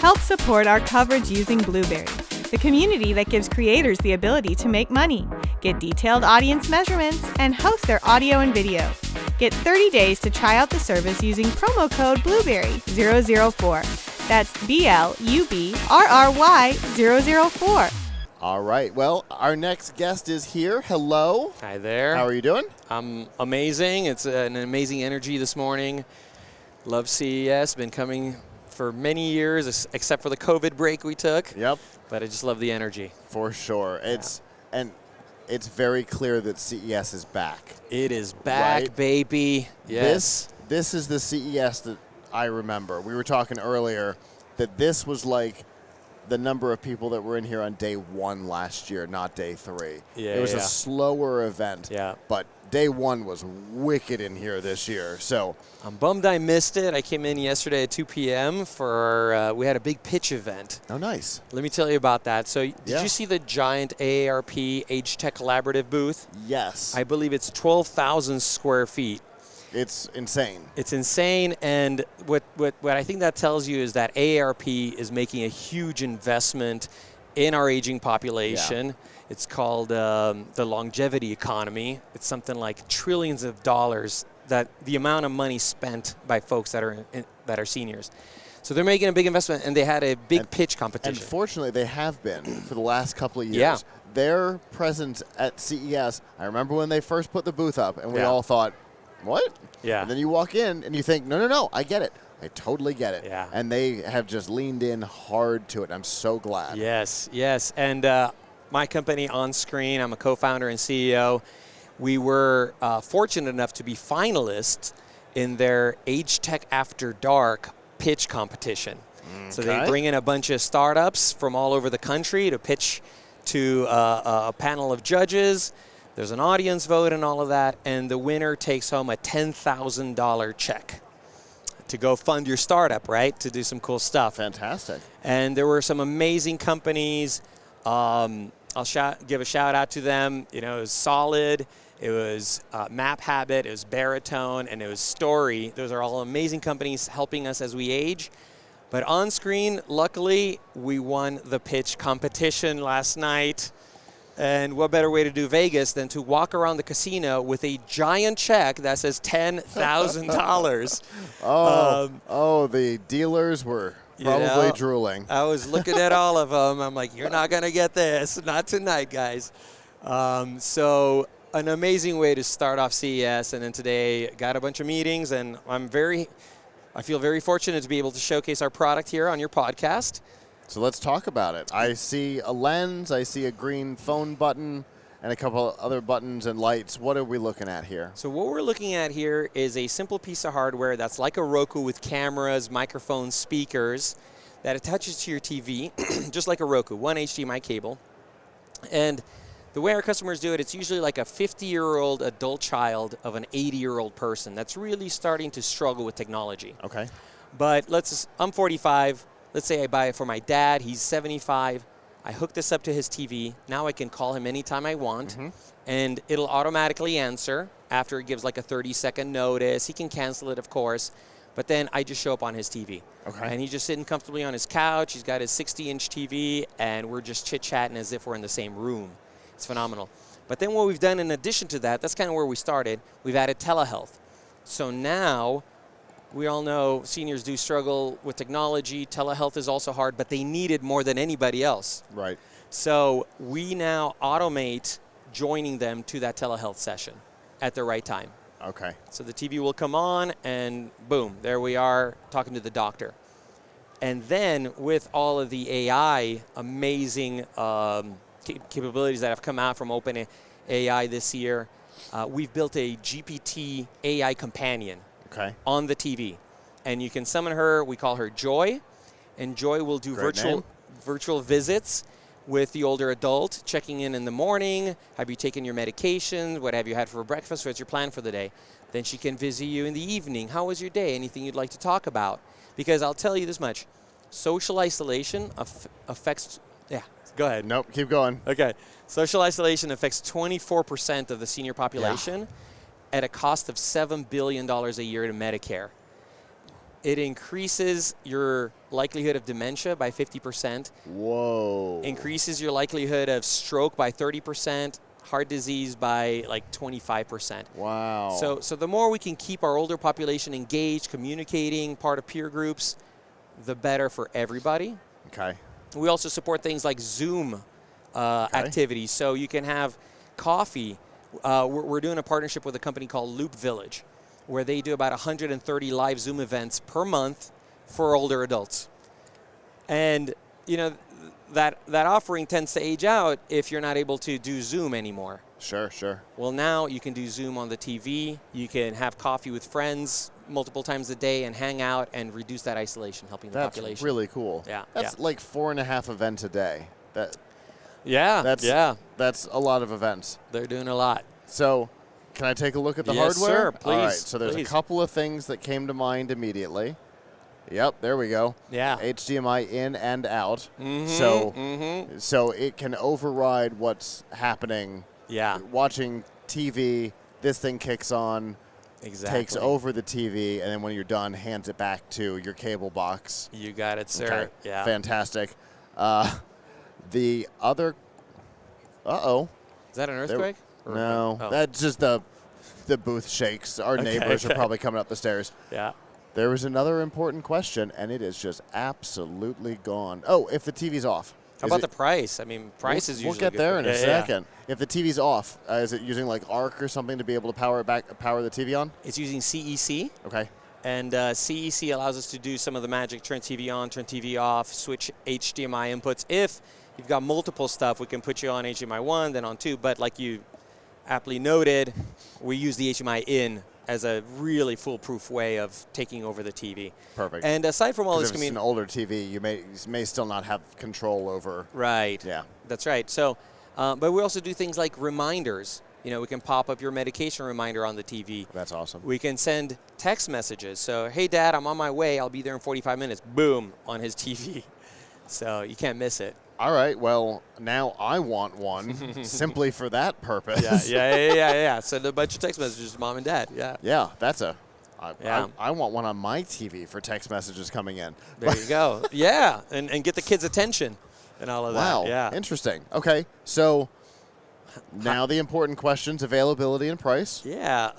Help support our coverage using Blueberry, the community that gives creators the ability to make money, get detailed audience measurements, and host their audio and video. Get 30 days to try out the service using promo code Blueberry004. That's BLUBRRY004. All right. Well, our next guest is here. Hello. Hi there. How are you doing? I'm amazing. It's an amazing energy this morning. Love CES. Been coming for many years, except for the COVID break we took. Yep. But I just love the energy. For sure. It's very clear that CES is back. It is back, right? baby. Yes. This is the CES that I remember. We were talking earlier that this was like the number of people that were in here on day 1 last year, not day 3. Yeah, it was a slower event. Yeah. But day 1 was wicked in here this year. So I'm bummed I missed it. I came in yesterday at 2 p.m. for we had a big pitch event. Oh, nice. Let me tell you about that. So did you see the giant AARP Age Tech Collaborative booth? Yes. I believe it's 12,000 square feet. It's insane. It's insane, and what I think that tells you is that AARP is making a huge investment in our aging population. Yeah. It's called the longevity economy. It's something like trillions of dollars, that the amount of money spent by folks that are seniors. So they're making a big investment, and they had a big pitch competition. And fortunately, they have been for the last couple of years. Yeah. Their presence at CES, I remember when they first put the booth up, and we all thought, what? Yeah. And then you walk in and you think, no, I get it. I totally get it. Yeah. And they have just leaned in hard to it. I'm so glad. Yes. And my company, ONSCREEN, I'm a co-founder and CEO. We were fortunate enough to be finalists in their Age Tech After Dark pitch competition. Okay. So they bring in a bunch of startups from all over the country to pitch to a panel of judges. There's an audience vote and all of that, and the winner takes home a $10,000 check to go fund your startup, right, to do some cool stuff. Fantastic. And there were some amazing companies. I'll give a shout out to them. It was Solid, it was Map Habit, it was Baritone, and it was Story. Those are all amazing companies helping us as we age. But ONSCREEN, luckily, we won the pitch competition last night. And what better way to do Vegas than to walk around the casino with a giant check that says $10,000. The dealers were probably drooling. I was looking at all of them. I'm like, you're not going to get this. Not tonight, guys. So an amazing way to start off CES. And then today got a bunch of meetings. And I feel very fortunate to be able to showcase our product here on your podcast. So let's talk about it. I see a lens, I see a green phone button, and a couple other buttons and lights. What are we looking at here? So what we're looking at here is a simple piece of hardware that's like a Roku with cameras, microphones, speakers, that attaches to your TV, just like a Roku, one HDMI cable. And the way our customers do it, it's usually like a 50-year-old adult child of an 80-year-old person that's really starting to struggle with technology. Okay. But I'm 45. Let's say I buy it for my dad. He's 75. I hook this up to his TV. Now I can call him anytime I want, and it'll automatically answer after it gives like a 30-second notice. He can cancel it, of course, but then I just show up on his TV. Okay. And he's just sitting comfortably on his couch. He's got his 60-inch TV, and we're just chit-chatting as if we're in the same room. It's phenomenal. But then what we've done in addition to that, that's kind of where we started, we've added telehealth. So now, we all know seniors do struggle with technology. Telehealth is also hard, but they need it more than anybody else. Right. So we now automate joining them to that telehealth session at the right time. Okay. So the TV will come on, and boom, there we are talking to the doctor. And then with all of the AI amazing capabilities that have come out from OpenAI this year, we've built a GPT AI companion. Okay. On the TV. And you can summon her. We call her Joy. And Joy will do virtual visits with the older adult, checking in the morning. Have you taken your medication? What have you had for breakfast? What's your plan for the day? Then she can visit you in the evening. How was your day? Anything you'd like to talk about? Because I'll tell you this much. Social isolation affects... Yeah, go ahead. Nope, keep going. Okay. Social isolation affects 24% of the senior population. Yeah. At a cost of $7 billion a year to Medicare. It increases your likelihood of dementia by 50%. Whoa. Increases your likelihood of stroke by 30%, heart disease by like 25%. Wow. So the more we can keep our older population engaged, communicating, part of peer groups, the better for everybody. Okay. We also support things like Zoom activities. So you can have coffee. We're doing a partnership with a company called Loop Village, where they do about 130 live Zoom events per month for older adults. And, you know, that offering tends to age out if you're not able to do Zoom anymore. Sure, sure. Well, now you can do Zoom on the TV. You can have coffee with friends multiple times a day and hang out and reduce that isolation, helping the population. That's really cool. Yeah. That's like 4.5 events a day. Yeah. That's a lot of events. They're doing a lot. So, can I take a look at the Yes, hardware? sir. Please. All right, so there's Please. a couple of things that came to mind immediately. Yep, there we go. Yeah. HDMI in and out. So it can override what's happening. Yeah. Watching TV, this thing kicks on, Exactly. takes over the TV, and then when you're done, hands it back to your cable box. You got it, sir. Okay, Yeah. fantastic. The other, Is that an earthquake? Or- no, oh. that's just the booth shakes. Our neighbors are probably coming up the stairs. Yeah. There was another important question, and it is just absolutely gone. Oh, if the TV's off. How about the price? I mean, price is usually We'll get good there for- in a second. If the TV's off, is it using like ARC or something to be able to power the TV on? It's using CEC. Okay. And CEC allows us to do some of the magic, turn TV on, turn TV off, switch HDMI inputs. If you've got multiple stuff, we can put you on HDMI 1, then on 2. But like you aptly noted, we use the HDMI in as a really foolproof way of taking over the TV. Perfect. And aside from all this if it's an older TV, you may still not have control over. Right. Yeah. That's right. So, but we also do things like reminders. You know, we can pop up your medication reminder on the TV. That's awesome. We can send text messages. So, hey, Dad, I'm on my way. I'll be there in 45 minutes. Boom, on his TV. So you can't miss it. All right. Well, now I want one simply for that purpose. Yeah. Send a bunch of text messages to Mom and Dad. Yeah. Yeah, that's Yeah. I want one on my TV for text messages coming in. There you go. Yeah, and get the kids' attention and all of Wow. that. Yeah. Interesting. Okay. So now the important questions: availability and price. Yeah.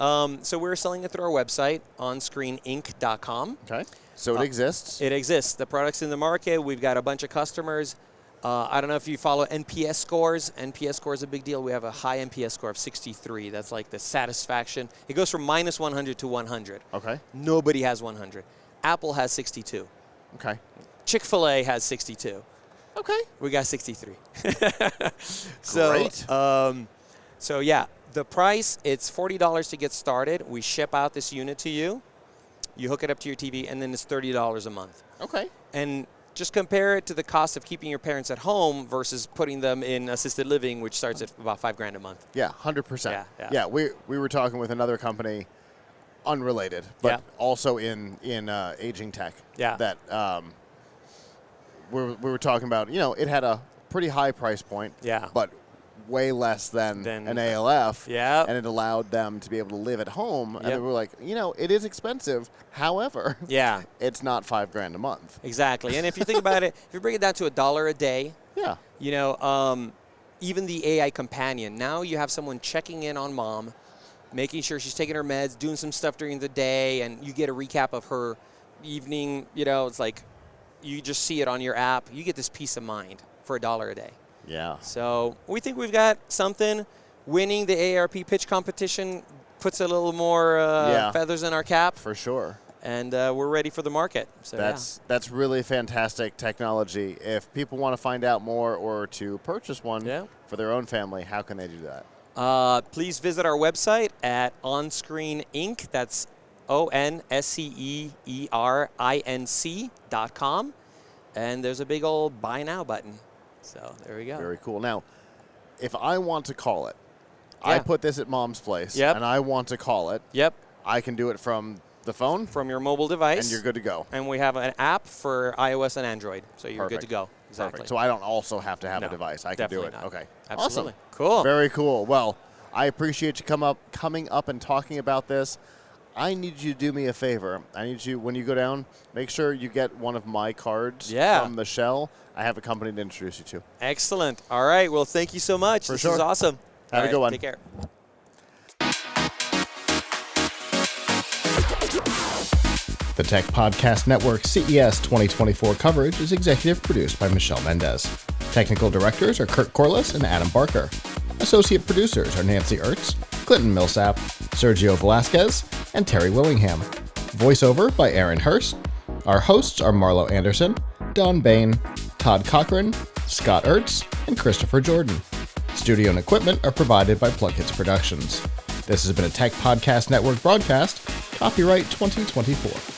So we're selling it through our website, onscreeninc.com. Okay. So it exists. It exists. The product's in the market. We've got a bunch of customers. I don't know if you follow NPS scores. NPS score is a big deal. We have a high NPS score of 63. That's like the satisfaction. It goes from minus 100 to 100. Okay. Nobody has 100. Apple has 62. Okay. Chick-fil-A has 62. Okay. We got 63. Great. So yeah, the price, it's $40 to get started. We ship out this unit to you. You hook it up to your TV, and then it's $30 a month. Okay. And just compare it to the cost of keeping your parents at home versus putting them in assisted living, which starts at about $5,000 a month. Yeah, 100%. Yeah. We were talking with another company, unrelated, but Yeah. also in aging tech. Yeah. That we were talking about. You know, it had a pretty high price point. Yeah. But way less than Than- an ALF. Yeah. And it allowed them to be able to live at home. And Yep. they were like, you know, it is expensive. However, Yeah, it's not $5,000 a month. exactly. And if you think about it, if you bring it down to $1 a day, Yeah. you know, even the AI companion, now you have someone checking in on Mom, making sure she's taking her meds, doing some stuff during the day, and you get a recap of her evening. You know, it's like you just see it on your app. You get this peace of mind for $1 a day. Yeah. So we think we've got something. Winning the AARP Pitch Competition puts a little more feathers in our cap, For sure. and we're ready for the market. So That's really fantastic technology. If people want to find out more or to purchase one Yeah. for their own family, how can they do that? Please visit our website at OnScreen Inc. That's ONSCEERINC.com. And there's a big old buy now button. So there we go. Very cool. Now, if I want to call it, I Yeah. put this at Mom's place, Yep. and I want to call it, Yep, I can do it from the phone, from your mobile device. and you're good to go. And we have an app for iOS and Android, so you're good to Perfect. go. Exactly. Perfect. So I don't also have to have No, a device. I can do definitely it. not. Okay. Absolutely. Awesome. Cool. Very cool. Well, I appreciate you coming up and talking about this. I need you to do me a favor. I need you, when you go down, make sure you get one of my cards from the shell. I have a company to introduce you to. Excellent. All right. Well, thank you so much. This is awesome. Have a good one. Take care. The Tech Podcast Network CES 2024 coverage is executive produced by Michelle Mendez. Technical directors are Kurt Corliss and Adam Barker. Associate producers are Nancy Ertz, Clinton Millsap, Sergio Velasquez, and Terry Willingham. Voiceover by Aaron Hurst. Our hosts are Marlo Anderson, Don Bain, Todd Cochran, Scott Ertz, and Christopher Jordan. Studio and equipment are provided by PLUGHITZ Productions. This has been a Tech Podcast Network broadcast, copyright 2024.